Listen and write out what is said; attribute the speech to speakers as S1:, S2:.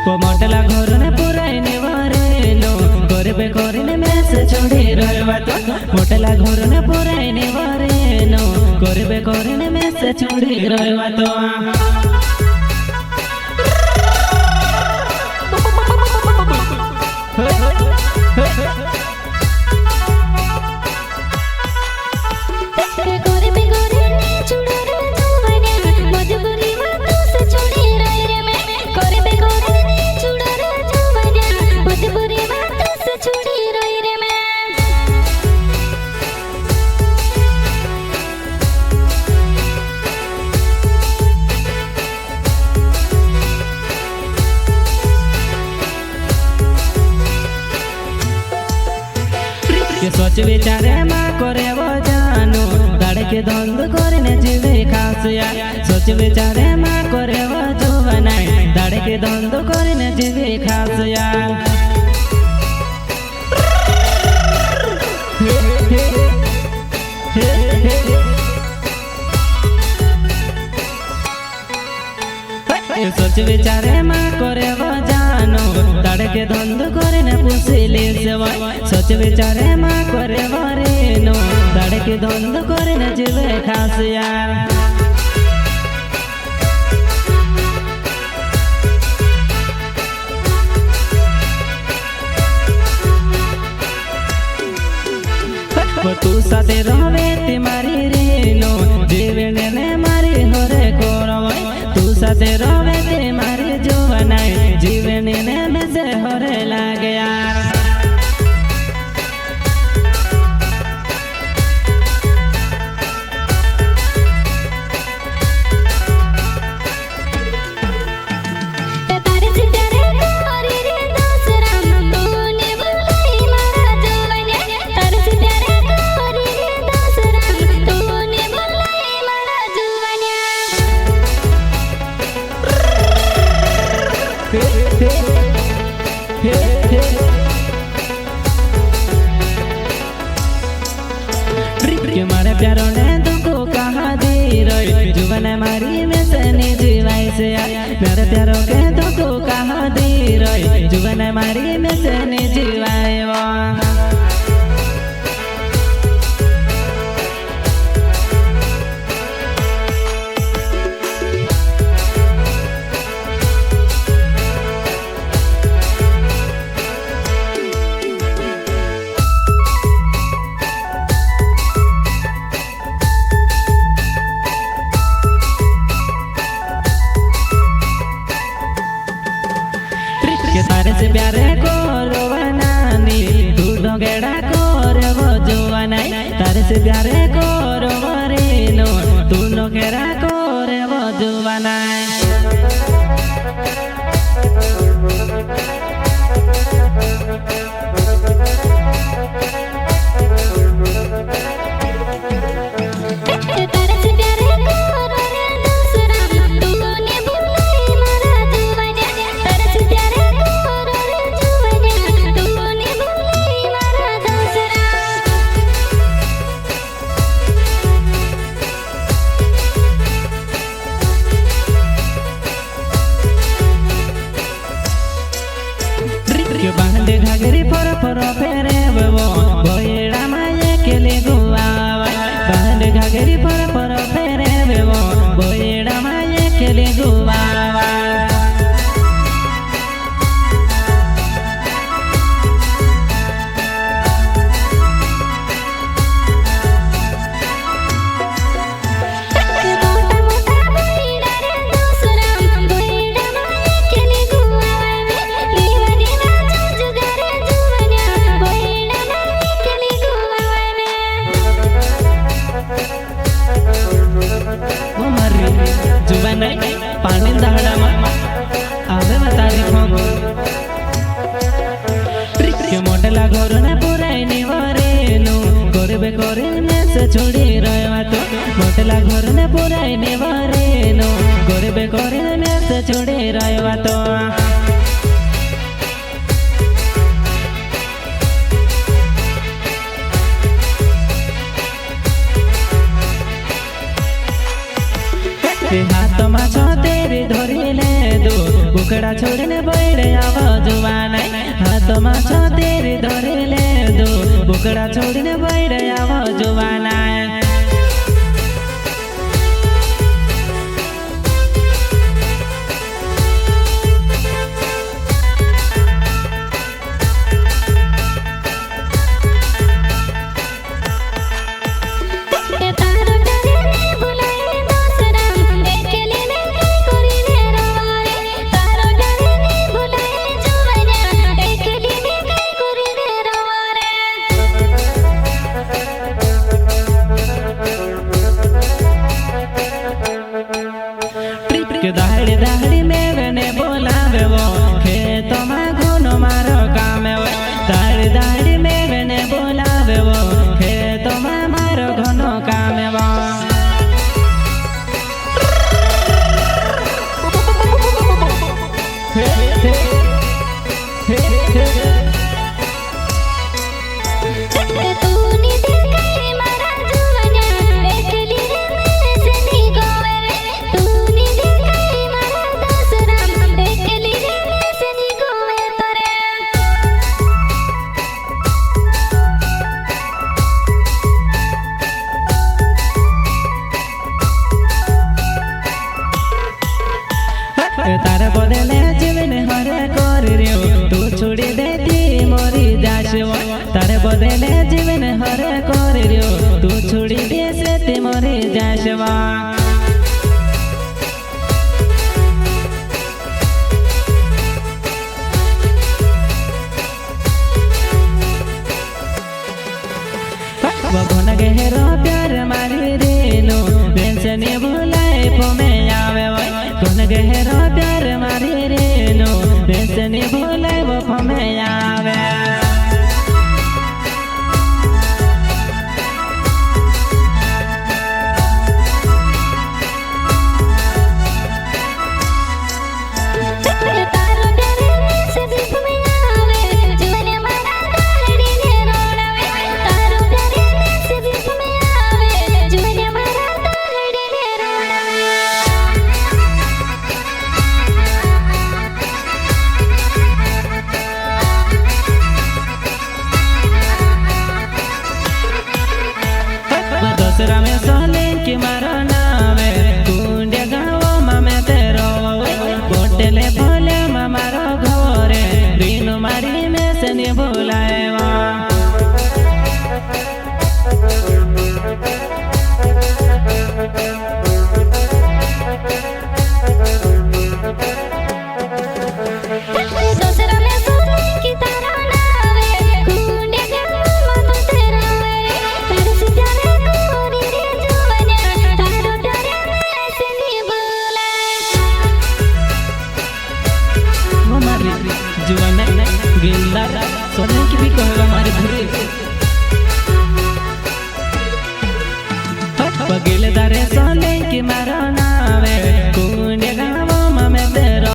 S1: मोटला घर ने पुराने वारेलो करबे करने में से छोड़ी रहवा तो मोटला घर ने पुराने वारेलो करबे करने में से छोड़ी रहवा तो सोच विचारे माँ करे वो जानू दाड़ के धंध करने जीवे खास यार सोच विचारे माँ करे वो जो बनाए दाड़ के धंध करने जीवे खास यार सोच विचारे माँ करे वो जानू दाड़ के धंध करने पुसिले सेवा सोच विचारे माँ करे वो रेनो दाड़ के धंध करने जीवे खास यार तू साथे रहे ते मारी रेनो जीवन ने मारी होरे कोरवाई तू साथे रहे ते मारी जोवनाई जीवन ने में से होरे लागे यार के मारे प्यारो ने तुमको कहा दे रही जुबान मारी में से नहीं जीवाई से मेरे प्यारो के तुमको कहा दे रही जुबान मारी में से नहीं जीवाई वो तारे से प्यारे को रोवनानी दूध गेड़ा को वो जुवानाई तारे से प्यारे को रोवरेनो दूध गेड़ा को वो जुवानाई बांधे घाघरी पर फेरे वो भोयड़ा माये के ले गुआवा बांधे घाघरी पर फेरे वो भोयड़ा माये के ले गुआवा पानी दहड़ा आवे बता के मोटला घर ने पुरानी वारेनो करबे करने से छोड़ी रहवा तो मोटला घर ने पुरानी वारेनो करबे करने से छोड़ी रहवा तो हाथ माछ तेरे धरिले दो बुक बोकड़ा छोड़ने बैठे आव जुवान हाथ में छतेरी धरे ले दो बोकड़ा छोड़ने बैठे आव जुवान दाड़ी दाड़ी में वेने बोलावे वो खेत में घुनो मारो काम वो दाड़ी दाड़ी में वेने बोलावे वो खेत में मारो घुनो काम वो तारे बदले जीवन हरे कर रियो तू छोड़ी देती मोरी जाशवा तारे बदले जीवन हरे कर रियो तू छोड़ी दे से मोरी जाशवा बबन गहरो प्यार मारी रेलो बेंसने बुलाए पोमे आवे कौन गहरो प्यार मारी रेलो बेंसने बुलाए वो पोमे आवे दसरा में सोले की मारो नावे कुंडे गाँव में तेरो बोटले बोले मारो घोरे रीनो मारी में से नहीं बुलाए जुआन गिल्ला सोने की भी कहेगा हमारे भूरे